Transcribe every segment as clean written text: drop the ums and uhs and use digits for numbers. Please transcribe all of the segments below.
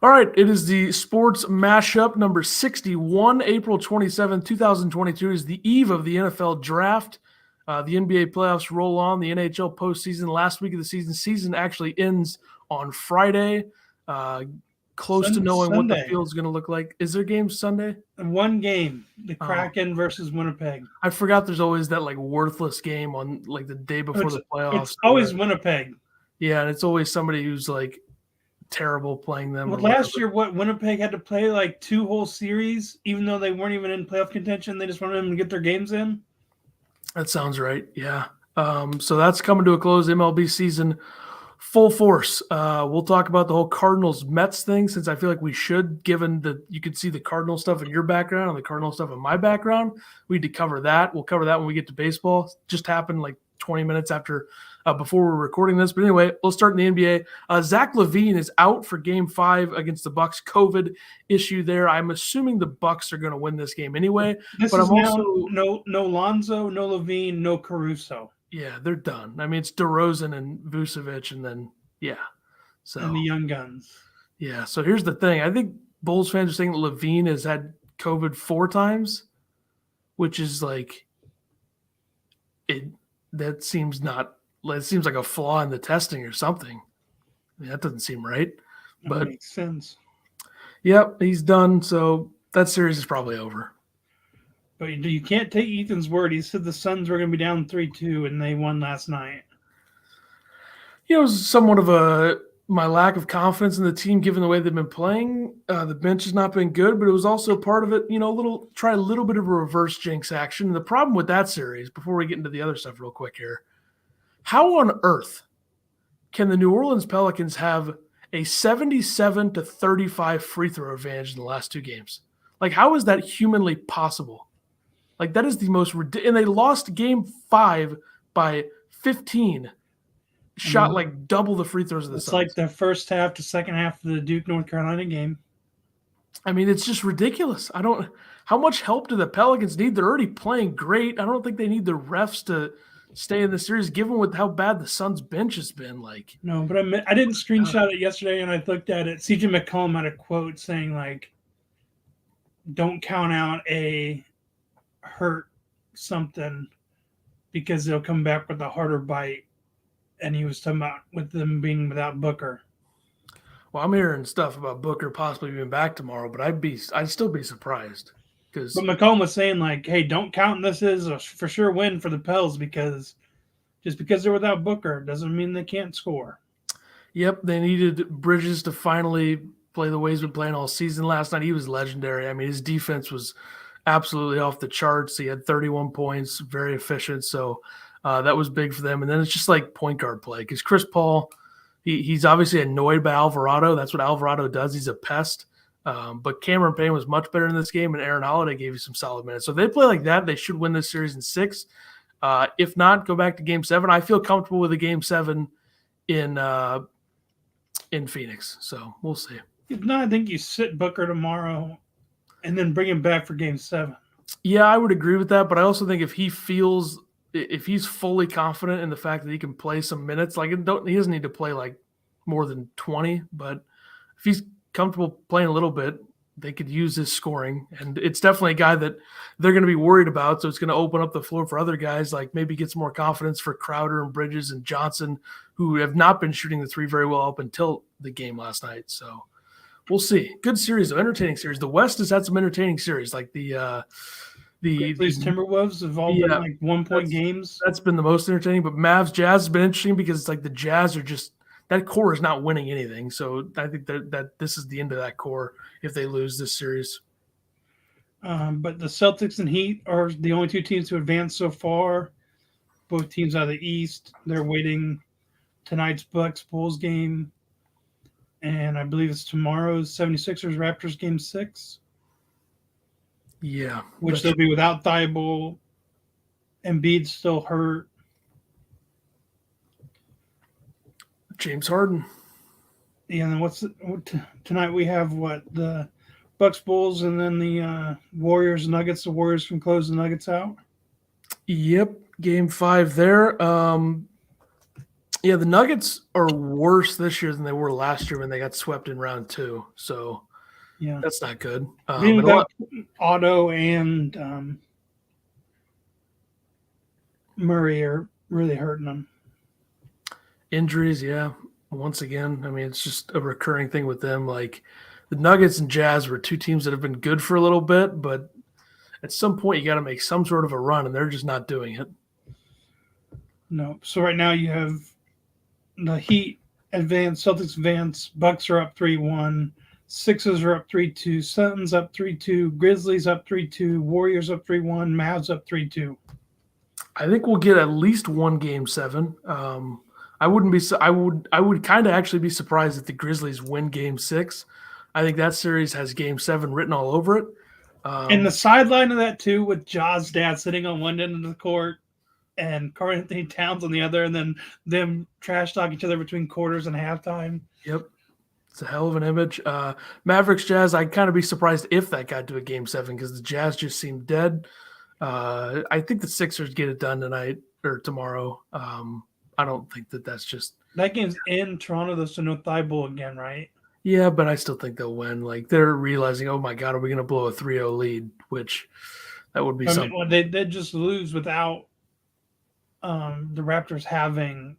All right, it is the Sports Mashup number 61, April 27th, 2022 is the eve of the NFL Draft. The NBA playoffs roll on, the NHL postseason, last week of the season. Season actually ends on Friday. Close to knowing what the Sunday. field is going to look like. Is there games Sunday? One game, the Kraken versus Winnipeg. I forgot there's always that like worthless game on like the day before the playoffs. It's always Winnipeg. Yeah, and it's always somebody who's like terrible playing them. Well, last year, Winnipeg had to play like 2 whole series, even though they weren't even in playoff contention. They just wanted them to get their games in. That sounds right. Yeah. So that's coming to a close. MLB season full force. We'll talk about the whole Cardinals Mets thing, since I feel like we should, given that you could see the Cardinal stuff in your background and the Cardinal stuff in my background. We need to cover that. We'll cover that when we get to baseball. Just happened like 20 minutes after before we're recording this. But anyway, we'll start in the NBA. Zach LaVine is out for Game 5 against the Bucks. COVID issue there. I'm assuming the Bucks are going to win this game anyway. This is also no Lonzo, no LaVine, no Caruso. Yeah, they're done. I mean, it's DeRozan and Vucevic, and then and the young guns. Yeah. So here's the thing. I think Bulls fans are saying that LaVine has had COVID 4 times, which is like that seems not. It seems like a flaw in the testing or something. I mean, that doesn't seem right. But that makes sense. Yep, he's done. So that series is probably over. But you can't take Ethan's word. He said the Suns were going to be down 3-2, and they won last night. It was somewhat of my lack of confidence in the team, given the way they've been playing. The bench has not been good, but it was also part of it, try a little bit of a reverse jinx action. And the problem with that series, before we get into the other stuff real quick here, how on earth can the New Orleans Pelicans have a 77-35 free throw advantage in the last 2 games? Like, how is that humanly possible? Like, that is the most ridiculous. And they lost Game 5 by 15. Shot like double the free throws of the Suns. It's like the first half to second half of the Duke North Carolina game. I mean, it's just ridiculous. How much help do the Pelicans need? They're already playing great. I don't think they need the refs to stay in the series, given with how bad the Suns' bench has been. Like, no, but I didn't screenshot it yesterday, and I looked at it. CJ McCollum had a quote saying, like, don't count out a hurt something because they'll come back with a harder bite. And he was talking about with them being without Booker. Well, I'm hearing stuff about Booker possibly being back tomorrow, but I'd still be surprised. But McCollum was saying, like, hey, don't count this as a for sure win for the Pels, because just because they're without Booker doesn't mean they can't score. Yep, they needed Bridges to finally play the way he's been playing all season. Last night he was legendary. I mean, his defense was absolutely off the charts. He had 31 points, very efficient. So that was big for them. And then it's just like point guard play, because Chris Paul, he's obviously annoyed by Alvarado. That's what Alvarado does. He's a pest. But Cameron Payne was much better in this game, and Aaron Holiday gave you some solid minutes. So if they play like that, they should win this series in 6. If not, go back to Game 7. I feel comfortable with a Game 7 in Phoenix. So we'll see. If not, I think you sit Booker tomorrow and then bring him back for Game 7. Yeah, I would agree with that. But I also think if he's fully confident in the fact that he can play some minutes, like he doesn't need to play like more than 20, but if he's comfortable playing a little bit, they could use his scoring. And it's definitely a guy that they're going to be worried about. So it's going to open up the floor for other guys, like maybe get some more confidence for Crowder and Bridges and Johnson, who have not been shooting the 3 very well up until the game last night. So we'll see. Good series, entertaining series. The West has had some entertaining series, like these Timberwolves have all been like 1-point games. That's been the most entertaining. But Mavs Jazz has been interesting because it's like the Jazz are just, that core is not winning anything. So I think that this is the end of that core if they lose this series. But the Celtics and Heat are the only 2 teams to advance so far. Both teams out of the East. They're waiting tonight's Bucks-Bulls game. And I believe it's tomorrow's 76ers-Raptors game 6. Yeah. Which they'll be without Thibault. Embiid's still hurt. James Harden. Yeah, and then tonight we have the Bucks Bulls, and then the Warriors Nuggets. The Warriors can close the Nuggets out. Yep, Game 5 there. Yeah, the Nuggets are worse this year than they were last year when they got swept in round 2. So Yeah. that's not good. Being And a lot, without Otto and Murray are really hurting them. injuries, yeah. Once again, I mean, it's just a recurring thing with them. Like the Nuggets and Jazz were two teams that have been good for a little bit, but at some point you got to make some sort of a run, and they're just not doing it. No. So right now you have the Heat advance, Celtics advance, Bucks are up 3-1, Sixers are up 3-2, Suns up 3-2, Grizzlies up 3-2, Warriors up 3-1, Mavs up 3-2. I think we'll get at least one game 7. I wouldn't be. I would kind of actually be surprised if the Grizzlies win game 6. I think that series has game 7 written all over it. And the sideline of that too, with Ja's dad sitting on one end of the court and Karl Anthony Towns on the other, and then them trash talk each other between quarters and halftime. Yep. It's a hell of an image. Mavericks Jazz, I'd kind of be surprised if that got to a game 7 because the Jazz just seem dead. I think the Sixers get it done tonight or tomorrow. I don't think that's just that game's in Toronto, though, so no Thibault again, right? Yeah, but I still think they'll win. Like they're realizing, oh my God, are we going to blow a 3-0 lead? Which that would be something. Well, they just lose without the Raptors having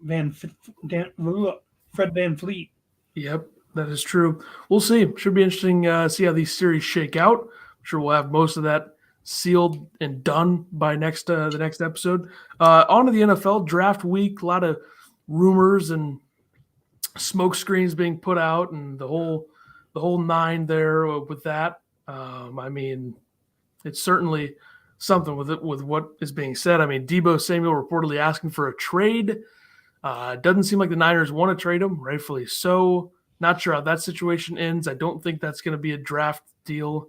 Fred VanVleet. Yep, that is true. We'll see. Should be interesting. See how these series shake out. I'm sure we'll have most of that sealed and done by the next episode. On to the NFL draft week. A lot of rumors and smoke screens being put out, and the whole 9 there with that. I mean, it's certainly something with what is being said. I mean, Deebo Samuel reportedly asking for a trade. Doesn't seem like the Niners want to trade him, rightfully so. Not sure how that situation ends. I don't think that's going to be a draft deal.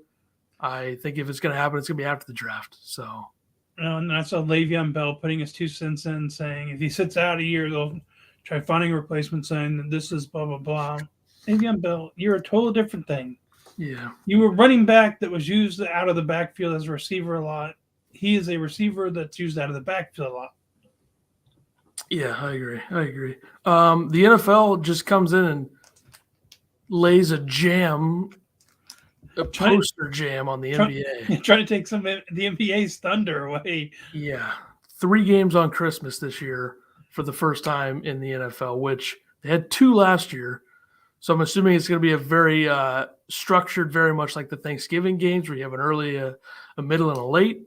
I think if it's going to happen, it's going to be after the draft. So, and I saw Le'Veon Bell putting his 2 cents in, saying if he sits out a year, they'll try finding a replacement, saying that this is blah blah blah. Le'Veon Bell, you're a totally different thing. Yeah, you were running back that was used out of the backfield as a receiver a lot. He is a receiver that's used out of the backfield a lot. Yeah, I agree. The NFL just comes in and lays a poster jam on the NBA. Trying to take some of the NBA's thunder away. Yeah. 3 games on Christmas this year for the first time in the NFL, which they had 2 last year. So I'm assuming it's going to be a very structured, very much like the Thanksgiving games where you have an early, a middle, and a late.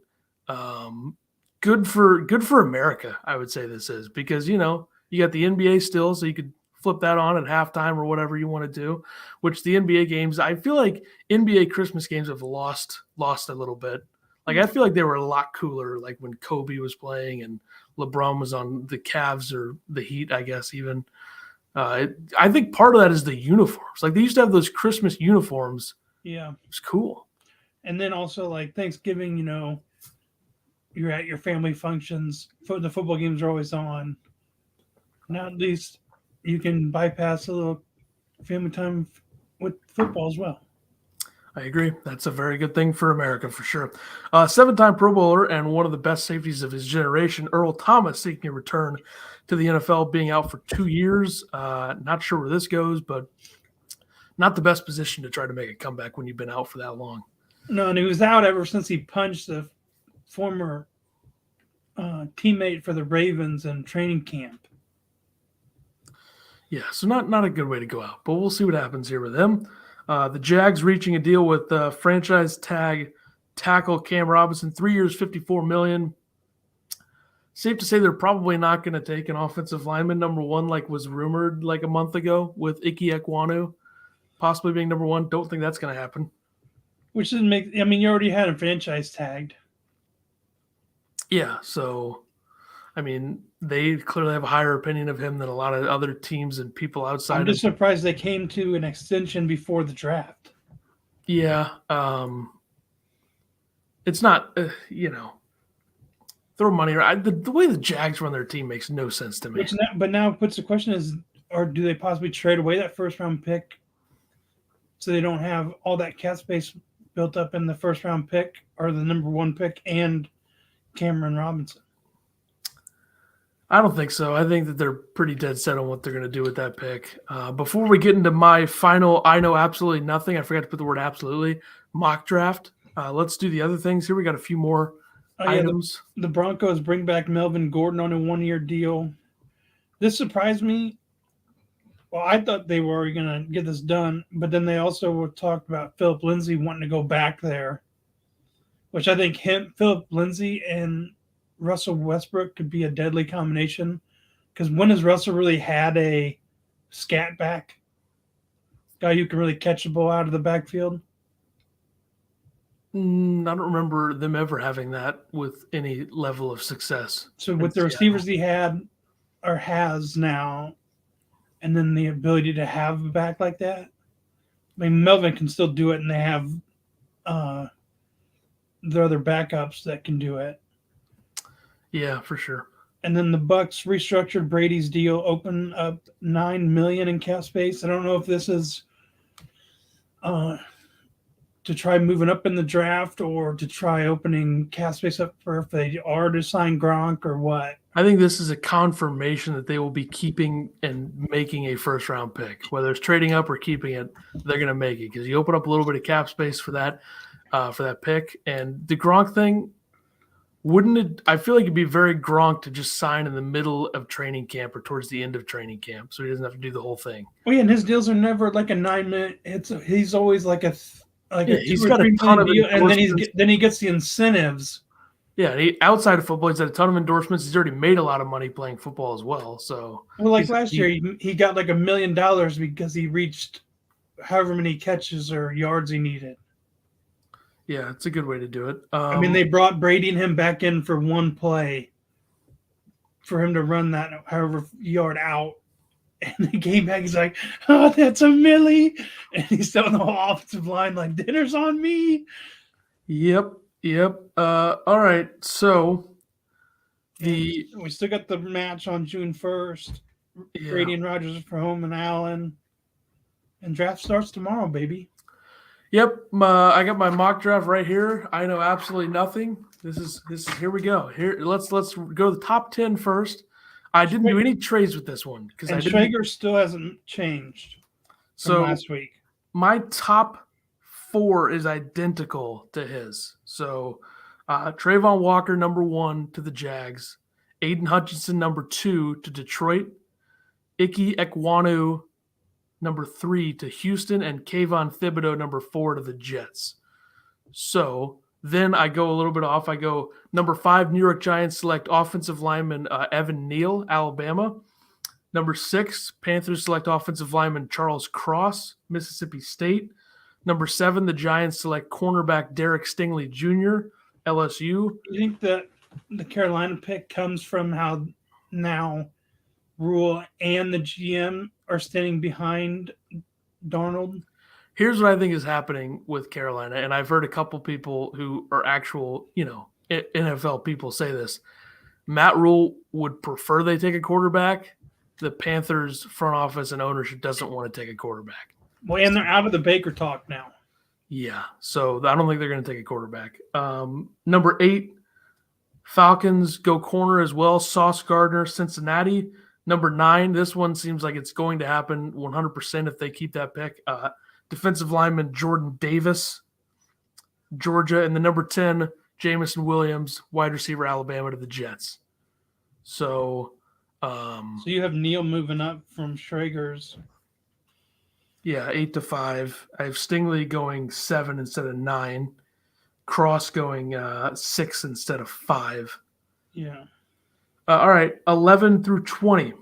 Good for America, I would say this is, because, you got the NBA still, so you could flip that on at halftime or whatever you want to do, which the NBA games, I feel like NBA Christmas games have lost a little bit. Like, I feel like they were a lot cooler, like when Kobe was playing and LeBron was on the Cavs or the Heat, I guess, even. I think part of that is the uniforms. Like, they used to have those Christmas uniforms. Yeah. It was cool. And then also, like, Thanksgiving, you're at your family functions. The football games are always on. Now, at least you can bypass a little family time with football as well. I agree. That's a very good thing for America, for sure. 7-time Pro Bowler and one of the best safeties of his generation, Earl Thomas, seeking a return to the NFL, being out for 2 years. Not sure where this goes, but not the best position to try to make a comeback when you've been out for that long. No, and he was out ever since he punched the former teammate for the Ravens in training camp. Yeah, so not a good way to go out, but we'll see what happens here with him. The Jags reaching a deal with franchise tag tackle Cam Robinson, 3 years, $54 million. Safe to say they're probably not going to take an offensive lineman number 1 like was rumored like a month ago with Ike Ekwonu possibly being number 1. Don't think that's going to happen. Which doesn't make – you already had him franchise tagged. Yeah, so, they clearly have a higher opinion of him than a lot of other teams and people outside. I'm just surprised they came to an extension before the draft. Yeah. It's not, throw money around. The way the Jags run their team makes no sense to me. But now puts the question is, or do they possibly trade away that first-round pick so they don't have all that cap space built up in the first-round pick or the number 1 pick and Cameron Robinson? I don't think so. I think that they're pretty dead set on what they're going to do with that pick. Before we get into my final, I know absolutely nothing. I forgot to put the word absolutely. Mock draft. Let's do the other things here. We got a few more Yeah, items. the Broncos bring back Melvin Gordon on a 1-year deal. This surprised me. Well, I thought they were going to get this done, but then they also talked about Philip Lindsay wanting to go back there, which I think Philip Lindsay and Russell Westbrook could be a deadly combination. Because when has Russell really had a scat back guy who can really catch the ball out of the backfield? I don't remember them ever having that with any level of success. So with the receivers he had or has now, and then the ability to have a back like that, I mean, Melvin can still do it, and they have their other backups that can do it. Yeah, for sure. And then the Bucks restructured Brady's deal, open up $9 million in cap space. I don't know if this is to try moving up in the draft or to try opening cap space up for if they are to sign Gronk or what. I think this is a confirmation that they will be keeping and making a first-round pick. Whether it's trading up or keeping it, they're going to make it because you open up a little bit of cap space for that pick. And the Gronk thing, wouldn't it? I feel like it'd be very Gronk to just sign in the middle of training camp or towards the end of training camp, so he doesn't have to do the whole thing. Well, yeah, and his deals are never like a 9-minute. He's always like a he's got a ton of deal, and then he gets the incentives. Yeah, outside of football, he's had a ton of endorsements. He's already made a lot of money playing football as well. So, like last year, he got like $1 million because he reached however many catches or yards he needed. Yeah, it's a good way to do it. I mean, they brought Brady and him back in for one play for him to run that however yard out. And he came back, he's like, oh, that's a millie. And he's telling the whole offensive line, like, dinner's on me. Yep. All right. So we still got the match on June 1st. Yeah. Brady and Rodgers for home and Allen. And draft starts tomorrow, baby. Yep. I got my mock draft right here. I know absolutely nothing. This is here we go. Here, let's go to the top 10 first. I didn't do any trades with this one because Schrager still hasn't changed from last week. My top 4 is identical to his. So Trayvon Walker, number 1 to the Jags. Aiden Hutchinson, number 2 to Detroit. Ike Ekwonu, number 3 to Houston. And Kayvon Thibodeau, number 4 to the Jets. So then I go a little bit off. I go number 5, New York Giants select offensive lineman Evan Neal, Alabama. Number 6, Panthers select offensive lineman Charles Cross, Mississippi State. Number 7, the Giants select cornerback Derek Stingley Jr., LSU. You think that the Carolina pick comes from how now Rule and the GM are standing behind Darnold? Here's what I think is happening with Carolina, and I've heard a couple people who are actual, NFL people say this. Matt Rule would prefer they take a quarterback. The Panthers front office and ownership doesn't want to take a quarterback. Well, and they're out of the Baker talk now. Yeah, so I don't think they're going to take a quarterback. Number 8, Falcons go corner as well. Sauce Gardner, Cincinnati. Number 9, this one seems like it's going to happen 100% if they keep that pick. Defensive lineman Jordan Davis, Georgia. And the number 10, Jamison Williams, wide receiver, Alabama to the Jets. So you have Neal moving up from Schrager's. Yeah, 8 to 5. I have Stingley going 7 instead of 9. Cross going 6 instead of 5. Yeah. All right, 11 through 20.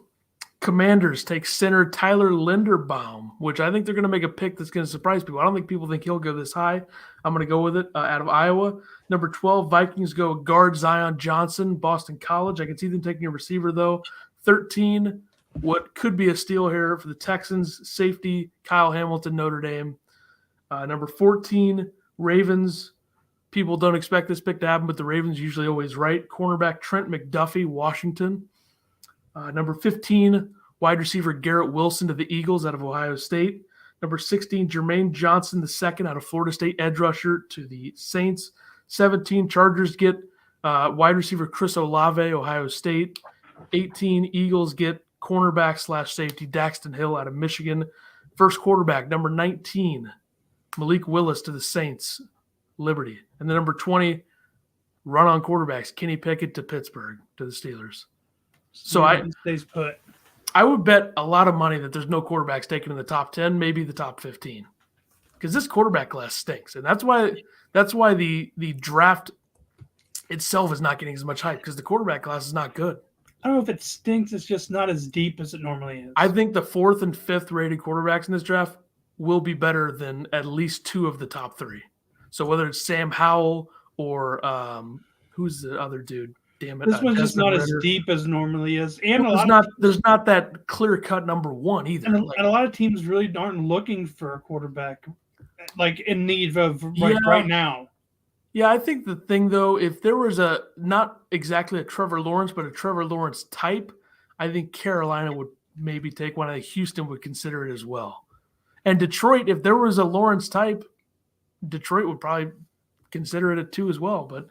Commanders take center Tyler Linderbaum, which I think they're going to make a pick that's going to surprise people. I don't think people think he'll go this high. I'm going to go with it out of Iowa. Number 12, Vikings go guard Zion Johnson, Boston College. I can see them taking a receiver, though. 13, what could be a steal here for the Texans, safety Kyle Hamilton, Notre Dame. Number 14, Ravens. People don't expect this pick to happen, but the Ravens usually always right. Cornerback Trent McDuffie, Washington. Number 15, wide receiver Garrett Wilson to the Eagles out of Ohio State. Number 16, Jermaine Johnson II out of Florida State, edge rusher to the Saints. 17, Chargers get wide receiver Chris Olave, Ohio State. 18, Eagles get cornerback / safety Daxton Hill out of Michigan. First quarterback, number 19, Malik Willis to the Saints, Liberty. And the number 20, run on quarterbacks, Kenny Pickett to Pittsburgh to the Steelers. So stays put. I would bet a lot of money that there's no quarterbacks taken in the top 10, maybe the top 15. Because this quarterback class stinks. And that's why the draft itself is not getting as much hype, because the quarterback class is not good. I don't know if it stinks. It's just not as deep as it normally is. I think the 4th and 5th rated quarterbacks in this draft will be better than at least 2 of the top 3. So whether it's Sam Howell or who's the other dude? Damn it. This one's just not Ritter. as deep as normally is. And there's not that clear-cut number 1 either. And a lot of teams really aren't looking for a quarterback like in need of right now. Yeah, I think the thing, though, if there was not exactly a Trevor Lawrence, but a Trevor Lawrence type, I think Carolina would maybe take one. I think Houston would consider it as well. And Detroit, if there was a Lawrence type, Detroit would probably consider it too as well. But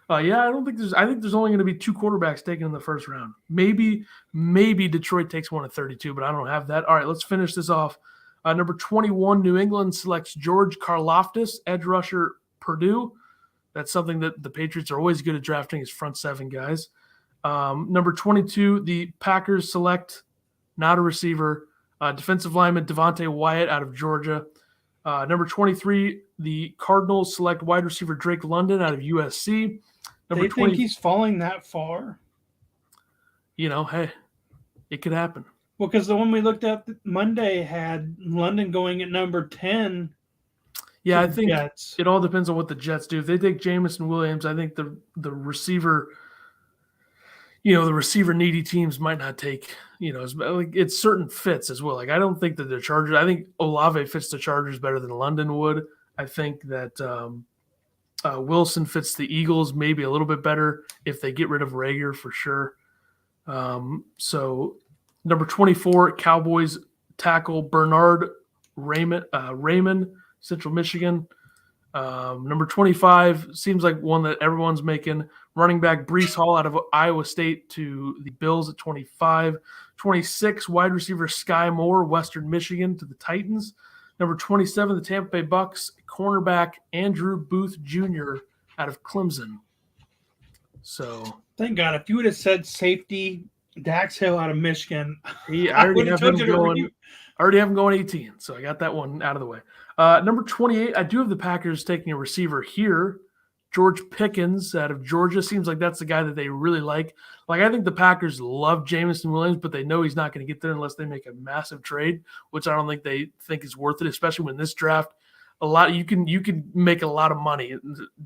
I think there's only going to be 2 quarterbacks taken in the first round. Maybe Detroit takes one at 32, but I don't have that. All right, let's finish this off. Number 21, New England selects George Karlaftis, edge rusher, Purdue. That's something that the Patriots are always good at drafting, is front 7 guys. Number 22, the Packers select, not a receiver, defensive lineman Devontae Wyatt out of Georgia. Number 23, the Cardinals select wide receiver Drake London out of USC. They think he's falling that far? Hey, it could happen. Well, because the one we looked at Monday had London going at number 10. Yeah, I think it all depends on what the Jets do. If they take Jameson Williams, I think the receiver, the receiver needy teams might not take, it's certain fits as well. Like, I don't think that the Chargers, I think Olave fits the Chargers better than London would. I think that Wilson fits the Eagles maybe a little bit better if they get rid of Rager for sure. So number 24, Cowboys tackle Bernard Raymond, Central Michigan. Number 25 seems like one that everyone's making. Running back Breece Hall out of Iowa State to the Bills at 25. 26, wide receiver Sky Moore, Western Michigan to the Titans. Number 27, the Tampa Bay Bucks, cornerback Andrew Booth Jr. out of Clemson. So thank God. If you would have said safety Dax Hill out of Michigan, I already have him going 18, so I got that one out of the way. Number 28, I do have the Packers taking a receiver here. George Pickens out of Georgia. Seems like that's the guy that they really like. Like, I think the Packers love Jameson Williams, but they know he's not going to get there unless they make a massive trade, which I don't think they think is worth it, especially when this draft, you can make a lot of money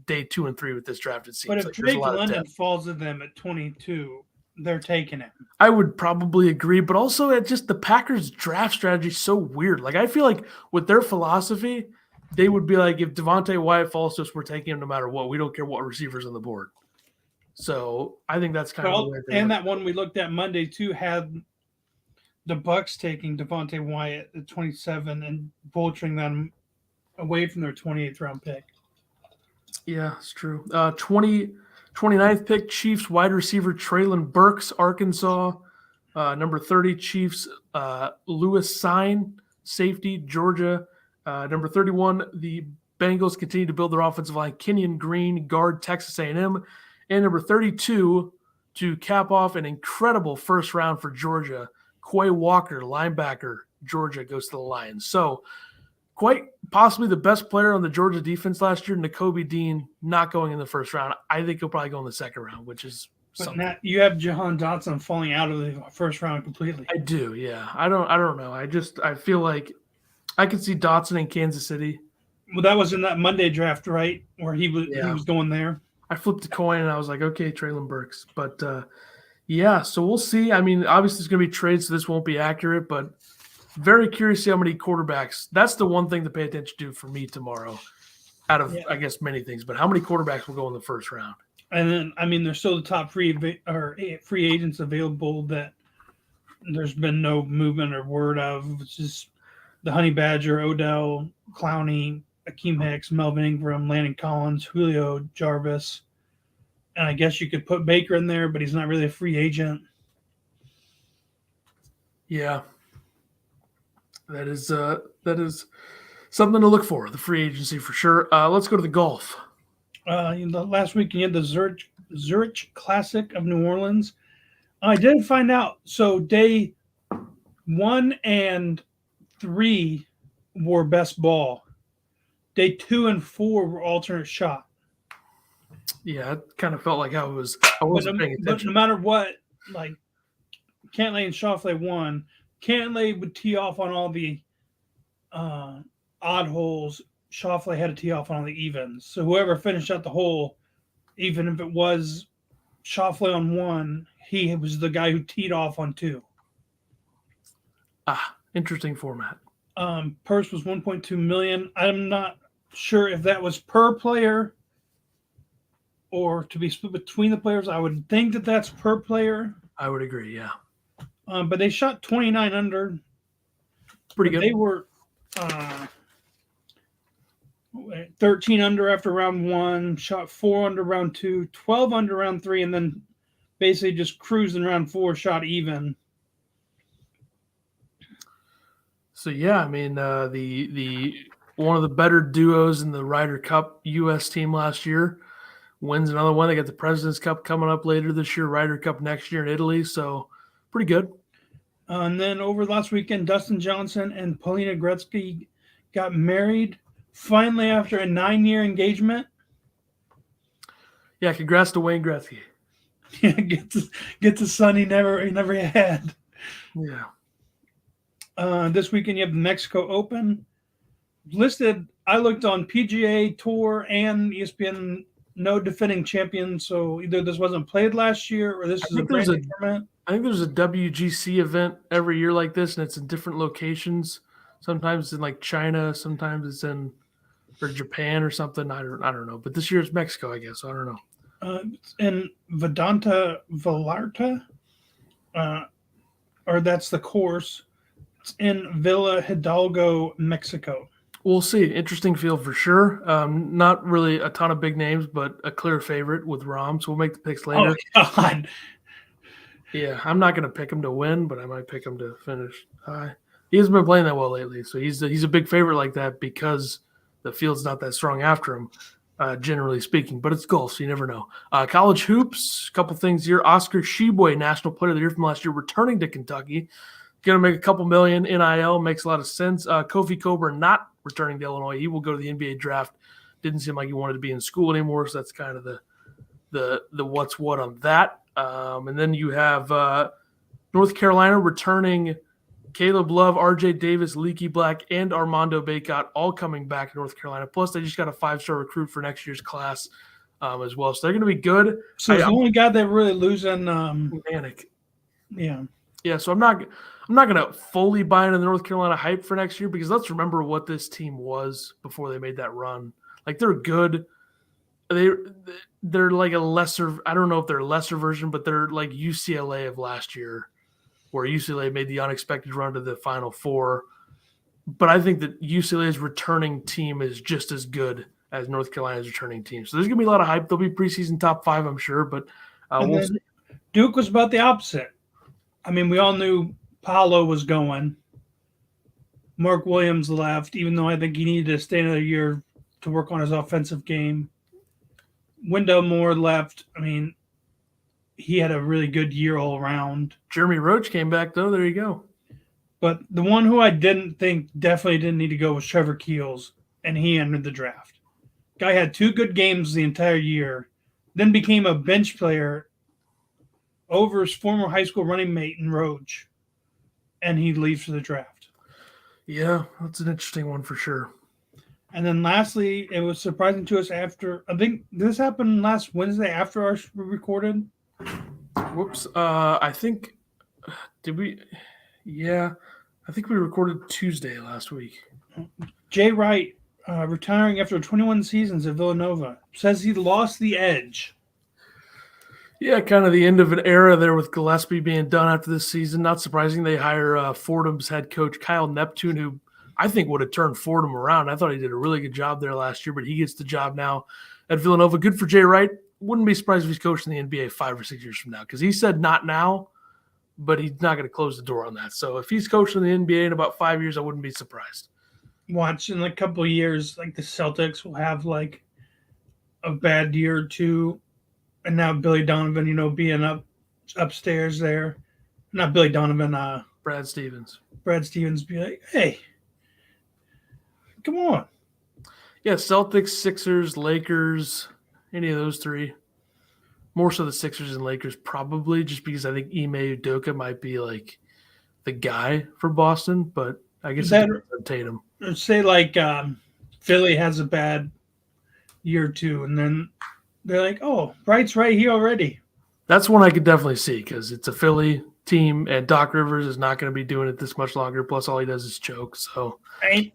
day 2 and 3 with this draft, it seems. But if Drake London falls to them at 22, they're taking it. I would probably agree, but also just the Packers draft strategy is so weird. Like, I feel like with their philosophy, they would be like, if Devontae Wyatt falls to us, we're taking him no matter what. We don't care what receivers on the board. So I think that's kind of the way and that one we looked at Monday too had the Bucks taking Devontae Wyatt at 27 and vulturing them away from their 28th round pick. Yeah, it's true. 29th pick, Chiefs wide receiver Treylon Burks, Arkansas. Number 30, Chiefs Lewis Sine, safety, Georgia. Number 31, the Bengals continue to build their offensive line. Kenyon Green, guard, Texas A&M. And number 32, to cap off an incredible first round for Georgia, Quay Walker, linebacker, Georgia, goes to the Lions. So quite possibly the best player on the Georgia defense last year, Nakobe Dean, not going in the first round. I think he'll probably go in the second round, which is something. But now you have Jahan Dotson falling out of the first round completely. I do, yeah. I don't know. I feel like I could see Dotson in Kansas City. Well, that was in that Monday draft, right? Where he was going there. I flipped a coin and I was like, okay, Treylon Burks. But so we'll see. I mean, obviously there's going to be trades, so this won't be accurate, but very curious to see how many quarterbacks. That's the one thing to pay attention to for me tomorrow, out of, I guess, many things. But how many quarterbacks will go in the first round? And then, I mean, there's still the top free agents available that there's been no movement or word of. It's just the Honey Badger, Odell, Clowney, Akeem Hicks, Melvin Ingram, Landon Collins, Julio Jarvis. And I guess you could put Baker in there, but he's not really a free agent. Yeah, that is something to look for. The free agency for sure. Let's go to the golf. Last week you had the Zurich Classic of New Orleans. I did find out. So day 1 and 3 were best ball. Day 2 and 4 were alternate shot. Yeah, it kind of felt like I wasn't paying attention. But no matter what, like Cantlay and Schauffele won. Cantlay would tee off on all the odd holes. Schauffele had to tee off on all the evens. So whoever finished out the hole, even if it was Schauffele on 1, he was the guy who teed off on 2. Interesting format. Purse was $1.2 million. I'm not sure if that was per player or to be split between the players. I would think that that's per player. I would agree, yeah. But they shot 29 under. Pretty good. They were 13 under after round 1, shot 4 under round 2, 12 under round 3, and then basically just cruised in round 4, shot even. So yeah, I mean the one of the better duos in the Ryder Cup U.S. team last year wins another one. They got the President's Cup coming up later this year, Ryder Cup next year in Italy. So pretty good. And then over last weekend, Dustin Johnson and Paulina Gretzky got married finally after a 9-year engagement. Yeah, congrats to Wayne Gretzky. Yeah, get the son he never had. Yeah. This weekend you have the Mexico Open listed. I looked on PGA Tour and ESPN. No defending champion, so either this wasn't played last year or this is a brand new tournament. I think there's a WGC event every year like this, and it's in different locations. Sometimes it's in like China, sometimes it's in or Japan or something. I don't know. But this year it's Mexico, I guess. I don't know. In Vedanta Vallarta, or that's the course. It's in Villa Hidalgo, Mexico. We'll see. Interesting field for sure. Not really a ton of big names, but a clear favorite with Rahm. So we'll make the picks later. Oh, God. Yeah, I'm not going to pick him to win, but I might pick him to finish high. He hasn't been playing that well lately, so he's a big favorite like that because the field's not that strong after him, generally speaking. But it's golf, so you never know. College hoops, a couple things here. Oscar Sheboy, National Player of the Year from last year, returning to Kentucky. Going to make a couple million NIL. Makes a lot of sense. Kofi Coburn not returning to Illinois. He will go to the NBA draft. Didn't seem like he wanted to be in school anymore, so that's kind of the what's what on that. And then you have North Carolina returning Caleb Love, RJ Davis, Leaky Black, and Armando Bacot all coming back to North Carolina. Plus, they just got a 5-star recruit for next year's class as well. So they're going to be good. So the only guy they're really losing Manic. Yeah. Yeah, so I'm not going to fully buy into the North Carolina hype for next year because let's remember what this team was before they made that run. Like they're good. They're like a lesser – I don't know if they're a lesser version, but they're like UCLA of last year where UCLA made the unexpected run to the Final Four. But I think that UCLA's returning team is just as good as North Carolina's returning team. So there's going to be a lot of hype. They'll be preseason top 5, I'm sure, but we'll see. Duke was about the opposite. I mean, we all knew Paolo was going. Mark Williams left, even though I think he needed to stay another year to work on his offensive game. Wendell Moore left. I mean, he had a really good year all around. Jeremy Roach came back, though. There you go. But the one who I definitely didn't need to go was Trevor Keels, and he entered the draft. Guy had 2 good games the entire year, then became a bench player over his former high school running mate in Roach, and he leaves for the draft. Yeah, that's an interesting one for sure. And then lastly, it was surprising to us after, I think this happened last Wednesday after our recorded. Whoops. I think, did we? Yeah, I think we recorded Tuesday last week. Jay Wright, retiring after 21 seasons at Villanova, says he lost the edge. Yeah, kind of the end of an era there with Gillespie being done after this season. Not surprising they hire Fordham's head coach, Kyle Neptune, who I think would have turned Fordham around. I thought he did a really good job there last year, but he gets the job now at Villanova. Good for Jay Wright. Wouldn't be surprised if he's coaching the NBA 5 or 6 years from now because he said not now, but he's not going to close the door on that. So if he's coaching the NBA in about 5 years, I wouldn't be surprised. Watch in a couple of years, like the Celtics will have like a bad year or two, and now Billy Donovan, being upstairs there, not Billy Donovan, Brad Stevens. Brad Stevens be like, hey, come on. Yeah, Celtics, Sixers, Lakers, any of those three. More so the Sixers and Lakers probably, just because I think Ime Udoka might be like the guy for Boston, but I guess it depends on Tatum. Say like Philly has a bad year or two, and then they're like, oh, Bright's right here already. That's one I could definitely see because it's a Philly team, and Doc Rivers is not going to be doing it this much longer. Plus, all he does is choke. So he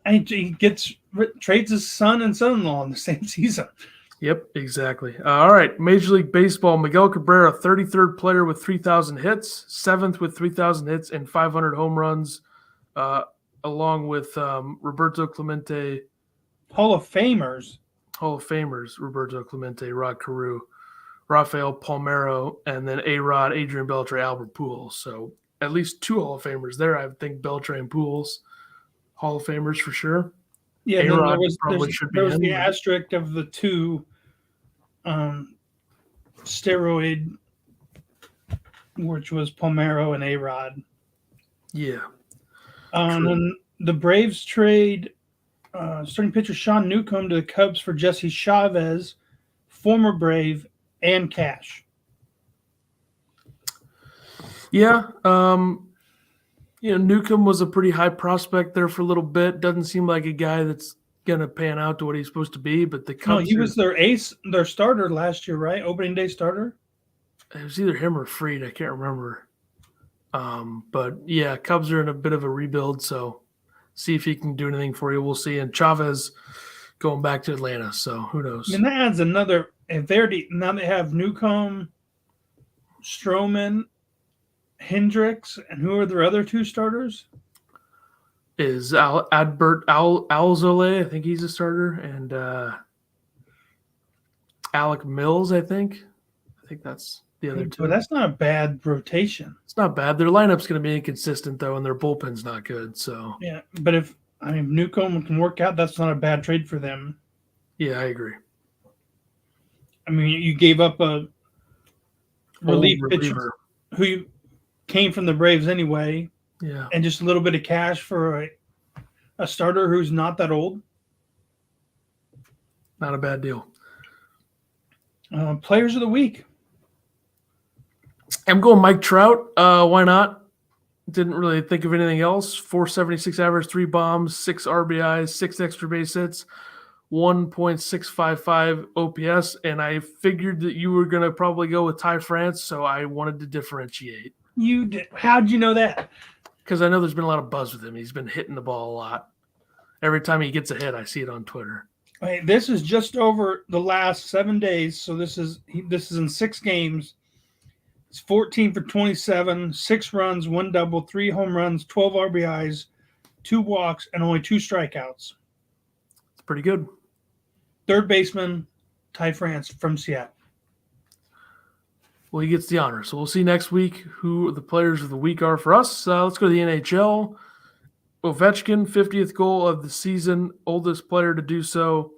trades his son and son-in-law in the same season. Yep, exactly. All right, Major League Baseball, Miguel Cabrera, 33rd player with 3,000 hits, 7th with 3,000 hits and 500 home runs, along with Roberto Clemente. Hall of Famers, Roberto Clemente, Rod Carew, Rafael Palmeiro, and then A-Rod, Adrian Beltre, Albert Pujols. So at least 2 Hall of Famers there. I think Beltre and Pujols, Hall of Famers for sure. Yeah, then there was the asterisk of the 2 steroid, which was Palmeiro and A-Rod. Yeah. And then the Braves trade starting pitcher Sean Newcomb to the Cubs for Jesse Chavez, former Brave, and cash. Yeah. Newcomb was a pretty high prospect there for a little bit. Doesn't seem like a guy that's going to pan out to what he's supposed to be, but the Cubs. No, he was their ace, their starter last year, right? Opening day starter? It was either him or Fried. I can't remember. But yeah, Cubs are in a bit of a rebuild, so see if he can do anything for you. We'll see. And Chavez going back to Atlanta, so who knows? And that adds another. Now they have Newcomb, Stroman, Hendricks, and who are their other 2 starters? Is Adbert Alzolay, I think he's a starter, and Alec Mills, I think that's the other 2. But that's not a bad rotation. It's not bad. Their lineup's going to be inconsistent, though, and their bullpen's not good. So yeah, but if Newcomb can work out, that's not a bad trade for them. Yeah, I agree. I mean, you gave up a relief pitcher who came from the Braves anyway. Yeah. And just a little bit of cash for a starter who's not that old. Not a bad deal. Players of the week. I'm going Mike Trout. Why not? Didn't really think of anything else. 476 average, 3 bombs, 6 RBIs, 6 extra base hits, 1.655 OPS, and I figured that you were going to probably go with Ty France, so I wanted to differentiate. You did. How'd you know that? Because I know there's been a lot of buzz with him. He's been hitting the ball a lot. Every time he gets a hit, I see it on Twitter. Okay, this is just over the last 7 days, so this is in 6 games. It's 14 for 27, 6 runs, 1 double, 3 home runs, 12 RBIs, 2 walks, and only 2 strikeouts. It's pretty good. Third baseman, Ty France from Seattle. Well, he gets the honor. So we'll see next week who the players of the week are for us. Let's go to the NHL. Ovechkin, 50th goal of the season, oldest player to do so.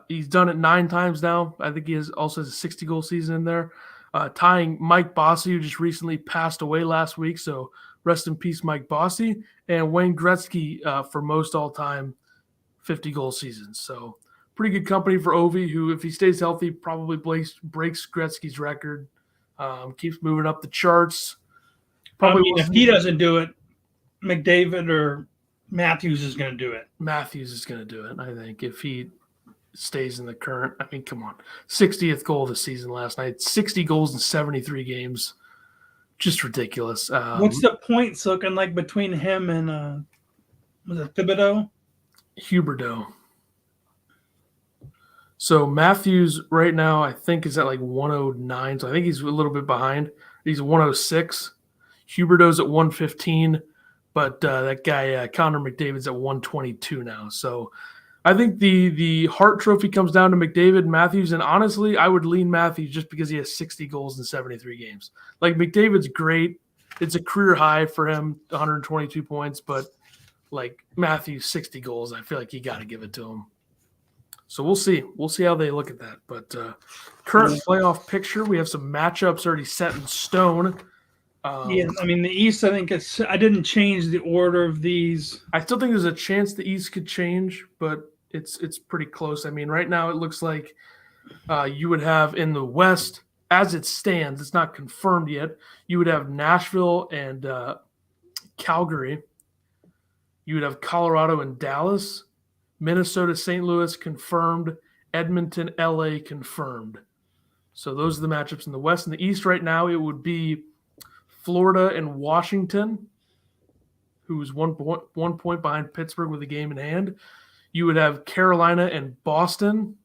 He's done it 9 times now. I think he also has a 60-goal season in there. Tying Mike Bossy, who just recently passed away last week. So rest in peace, Mike Bossy. And Wayne Gretzky for most all-time 50-goal seasons. So pretty good company for Ovi, who, if he stays healthy, probably breaks Gretzky's record. Keeps moving up the charts. If he doesn't do it, McDavid or Matthews is going to do it. Matthews is going to do it, I think, if he stays in the current. I mean, come on. 60th goal of the season last night. 60 goals in 73 games. Just ridiculous. What's the points looking like between him and was it Thibodeau? Huberdeau. So Matthews right now, I think, is at like 109. So I think he's a little bit behind. He's 106. Huberdeau's at 115. But that guy, Connor McDavid's at 122 now. So I think the Hart Trophy comes down to McDavid and Matthews. And honestly, I would lean Matthews just because he has 60 goals in 73 games. Like, McDavid's great. it's a career high for him, 122 points, but like Matthew's 60 goals, I feel like you got to give it to him. So we'll see. We'll see how they look at that. But current playoff picture, we have some matchups already set in stone. Yeah, I mean the East. I think I didn't change the order of these. I still think there's a chance the East could change, but it's pretty close. I mean, right now it looks like you would have in the West, as it stands, it's not confirmed yet. You would have Nashville and Calgary. You would have Colorado and Dallas. Minnesota, St. Louis confirmed. Edmonton, LA confirmed. So those are the matchups in the West. In the East right now, it would be Florida and Washington, who's 1 point behind Pittsburgh with a game in hand. You would have Carolina and Boston.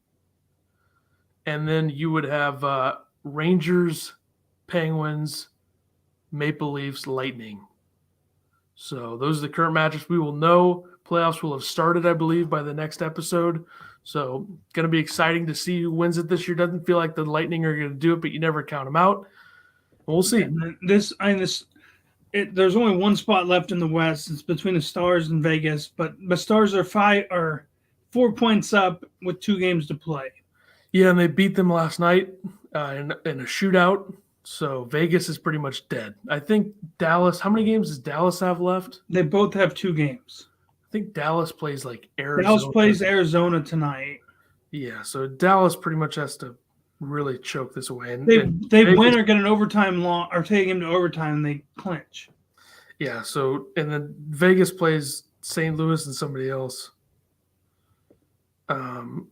And then you would have Rangers, Penguins, Maple Leafs, Lightning. So those are the current matchups. We will know. Playoffs will have started, I believe, by the next episode. So going to be exciting to see who wins it this year. Doesn't feel like the Lightning are going to do it, but you never count them out. We'll see. There's only one spot left in the West. It's between the Stars and Vegas, but the Stars are 4 points up with 2 games to play. Yeah, and they beat them last night in a shootout. So Vegas is pretty much dead. I think Dallas. How many games does Dallas have left? They both have 2 games. I think Dallas plays like Arizona. Dallas plays Arizona tonight. Yeah, so Dallas pretty much has to really choke this away. And they win or get an overtime long or take him to overtime and they clinch. Yeah, so and then Vegas plays St. Louis and somebody else. I'm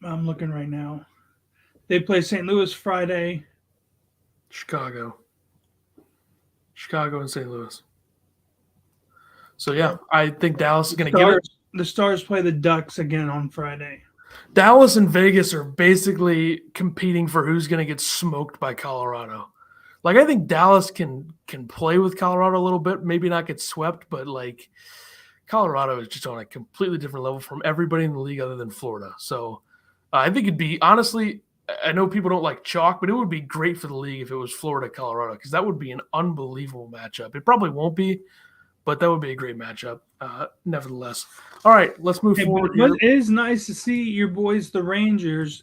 looking right now. They play St. Louis Friday. Chicago and St. Louis. So, yeah, I think Dallas is going to get it. The Stars play the Ducks again on Friday. Dallas and Vegas are basically competing for who's going to get smoked by Colorado. Like, I think Dallas can play with Colorado a little bit, maybe not get swept, but, like, Colorado is just on a completely different level from everybody in the league other than Florida. So, I think it'd be – honestly, I know people don't like chalk, but it would be great for the league if it was Florida-Colorado because that would be an unbelievable matchup. It probably won't be, but that would be a great matchup, nevertheless. All right, let's move forward here. It is nice to see your boys, the Rangers.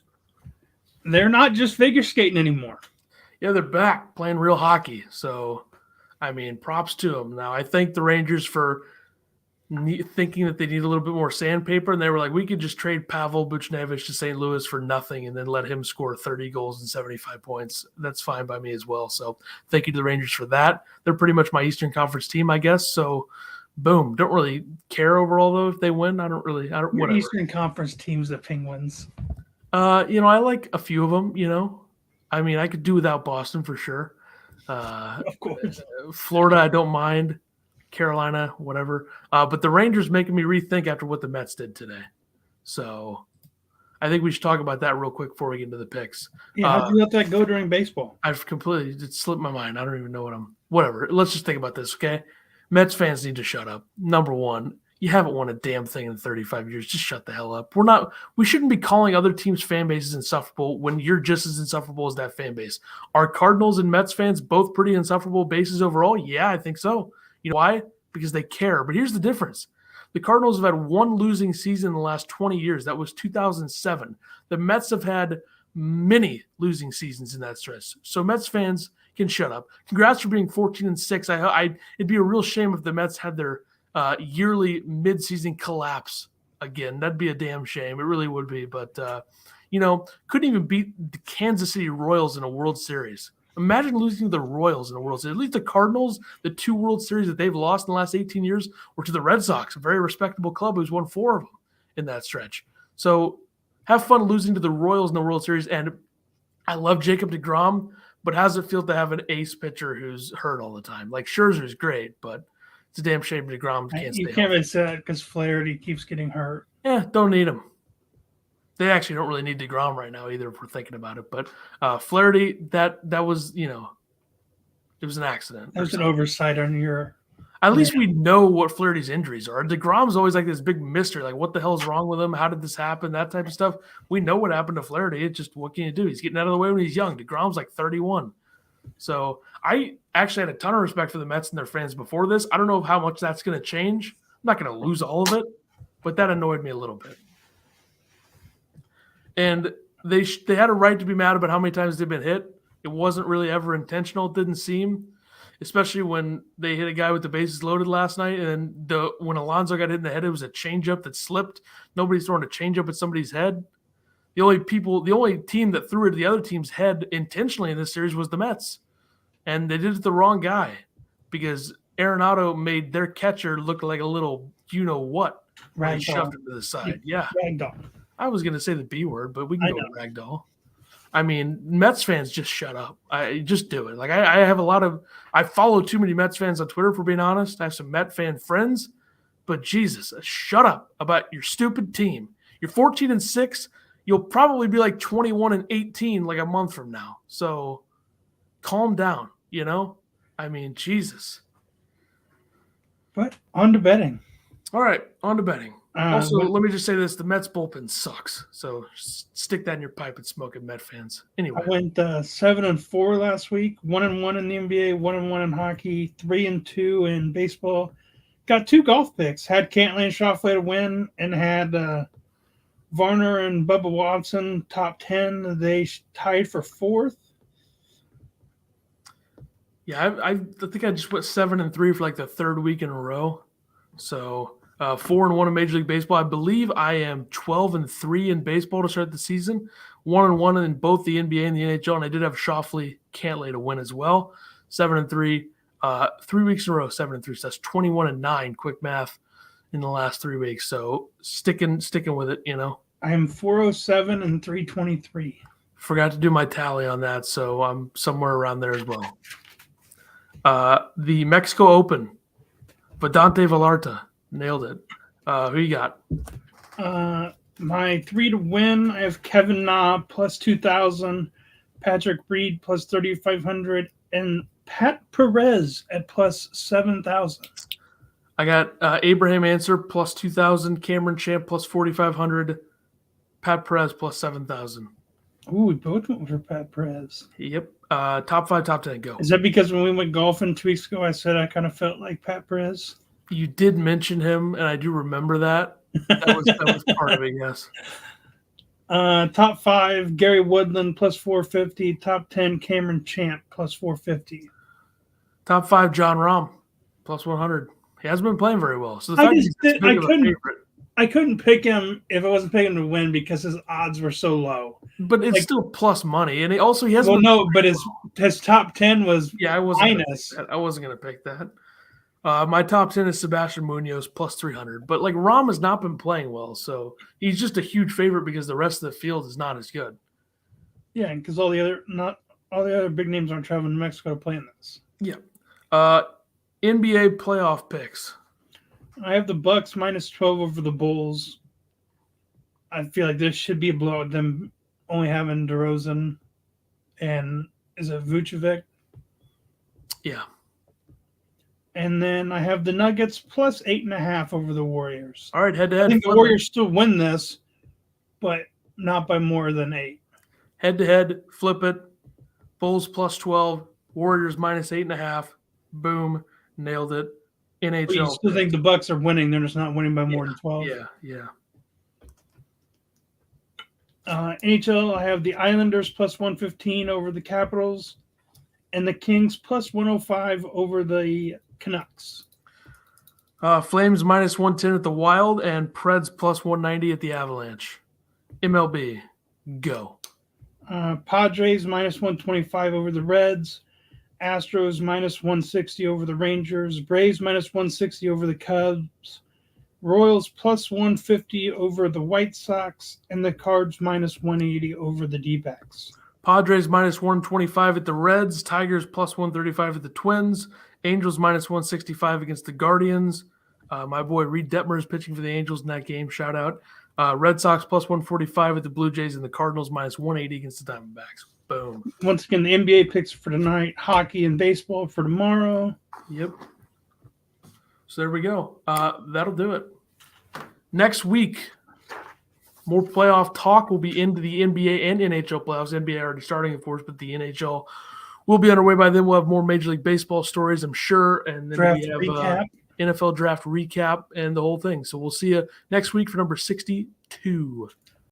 They're not just figure skating anymore. Yeah, they're back playing real hockey. So, I mean, props to them. Now, I thank the Rangers for thinking that they need a little bit more sandpaper, and they were like, we could just trade Pavel Buchnevich to St. Louis for nothing and then let him score 30 goals and 75 points. That's fine by me as well. So thank you to the Rangers for that. They're pretty much my Eastern Conference team, I guess. So boom. Don't really care overall though if they win. I don't whatever. Eastern Conference teams, the Penguins. I like a few of them, I mean, I could do without Boston for sure. Of course. Florida, I don't mind. Carolina, whatever. But the Rangers making me rethink after what the Mets did today. So I think we should talk about that real quick before we get into the picks. Yeah, how'd you let that go during baseball? It slipped my mind. I don't even know whatever. Let's just think about this, okay? Mets fans need to shut up. Number one, you haven't won a damn thing in 35 years. Just shut the hell up. We shouldn't be calling other teams' fan bases insufferable when you're just as insufferable as that fan base. Are Cardinals and Mets fans both pretty insufferable bases overall? Yeah, I think so. You know why? Because they care. But here's the difference. The Cardinals have had one losing season in the last 20 years. That was 2007. The Mets have had many losing seasons in that stretch. So Mets fans can shut up. Congrats for being 14-6. It'd be a real shame if the Mets had their yearly midseason collapse again. That'd be a damn shame. It really would be. But, couldn't even beat the Kansas City Royals in a World Series. Imagine losing to the Royals in a World Series. At least the Cardinals, the 2 World Series that they've lost in the last 18 years, were to the Red Sox, a very respectable club who's won 4 of them in that stretch. So have fun losing to the Royals in the World Series. And I love Jacob deGrom, but how does it feel to have an ace pitcher who's hurt all the time? Like Scherzer's great, but it's a damn shame DeGrom can't stay. You can't even say that because Flaherty keeps getting hurt. Yeah, don't need him. They actually don't really need DeGrom right now either if we're thinking about it. But Flaherty, that was, it was an accident. That was an oversight on your – At least we know what Flaherty's injuries are. DeGrom's always like this big mystery. Like, what the hell's wrong with him? How did this happen? That type of stuff. We know what happened to Flaherty. It's just, what can you do? He's getting out of the way when he's young. DeGrom's like 31. So I actually had a ton of respect for the Mets and their fans before this. I don't know how much that's going to change. I'm not going to lose all of it, but that annoyed me a little bit. And they had a right to be mad about how many times they've been hit. It wasn't really ever intentional, it didn't seem, especially when they hit a guy with the bases loaded last night. And when Alonso got hit in the head, it was a changeup that slipped. Nobody's throwing a changeup at somebody's head. The only team that threw it at the other team's head intentionally in this series was the Mets. And they did it to the wrong guy because Arenado made their catcher look like a little you-know-what when he shoved him to the side. Yeah. Ragdoll. I was going to say the B word, but we can go with ragdoll. I mean, Mets fans, just shut up. Just do it. Like I follow too many Mets fans on Twitter, for being honest. I have some Met fan friends, but Jesus, shut up about your stupid team. You're 14-6. You'll probably be like 21-18 like a month from now. So calm down, you know? I mean, Jesus. But on to betting. All right, on to betting. Also, let me just say this. The Mets bullpen sucks. So stick that in your pipe and smoke it, Met fans. Anyway. I went 7-4 last week, 1-1 in the NBA, 1-1 in hockey, 3-2 in baseball. Got 2 golf picks. Had Cantlay and Schauffele to win, and had Varner and Bubba Watson top 10. They tied for 4th. Yeah, I think I just went 7-3 for like the 3rd week in a row. So 4-1 in Major League Baseball. I believe I am 12-3 in baseball to start the season. 1-1 in both the NBA and the NHL, and I did have Schauffele Cantlay to win as well. 7-3, 3 weeks in a row. 7-3. So that's 21-9. Quick math in the last 3 weeks. So sticking with it, you know. I am 407 and 323. Forgot to do my tally on that, so I'm somewhere around there as well. The Mexico Open, Vedante Vallarta, nailed it. Who you got? My 3 to win, I have Kevin Na plus 2,000, Patrick Reed plus 3,500, and Pat Perez at plus 7,000. I got Abraham Answer plus 2,000, Cameron Champ plus 4,500, Pat Perez plus 7,000. Ooh, we both went for Pat Perez. Yep. Top 5, top 10, go. Is that because when we went golfing 2 weeks ago, I said I kind of felt like Pat Perez? You did mention him, and I do remember that. That was part of it, yes. Top 5, Gary Woodland plus 450. Top 10, Cameron Champ plus 450. Top 5, John Rahm plus 100. He hasn't been playing very well. So the fact he's this big of a favorite. I couldn't pick him if I wasn't picking him to win because his odds were so low. But it's still plus money, and he hasn't. Well, no, but his top 10 was I wasn't going to pick that. My top 10 is Sebastian Munoz plus 300. But like Rahm has not been playing well, so he's just a huge favorite because the rest of the field is not as good. Yeah, because all the other big names aren't traveling to Mexico to play in this. Yeah. NBA playoff picks. I have the Bucks minus 12 over the Bulls. I feel like this should be a blowout with them only having DeRozan and is it Vucevic? Yeah. And then I have the Nuggets plus 8.5 over the Warriors. All right, head-to-head. I think the Warriors still win this, but not by more than 8. Head-to-head, flip it. Bulls plus 12, Warriors minus 8.5. Boom, nailed it. NHL. But you still think the Bucks are winning? They're just not winning by more than 12. Yeah. NHL, I have the Islanders plus 115 over the Capitals, and the Kings plus 105 over the Canucks. Flames minus 110 at the Wild, and Preds plus 190 at the Avalanche. MLB, go. Padres minus 125 over the Reds. Astros minus 160 over the Rangers. Braves minus 160 over the Cubs. Royals plus 150 over the White Sox. And the Cards minus 180 over the D-backs. Padres minus 125 at the Reds. Tigers plus 135 at the Twins. Angels minus 165 against the Guardians. My boy Reed Detmer is pitching for the Angels in that game. Shout out. Red Sox plus 145 at the Blue Jays, and the Cardinals minus 180 against the Diamondbacks. Boom. Once again, the NBA picks for tonight, hockey and baseball for tomorrow. Yep. So there we go. That'll do it. Next week, more playoff talk will be into the NBA and NHL playoffs. NBA already starting, of course, but the NHL we'll be underway by then. We'll have more Major League Baseball stories, I'm sure, and then Draft we have recap. NFL draft recap and the whole thing. So we'll see you next week for number 62.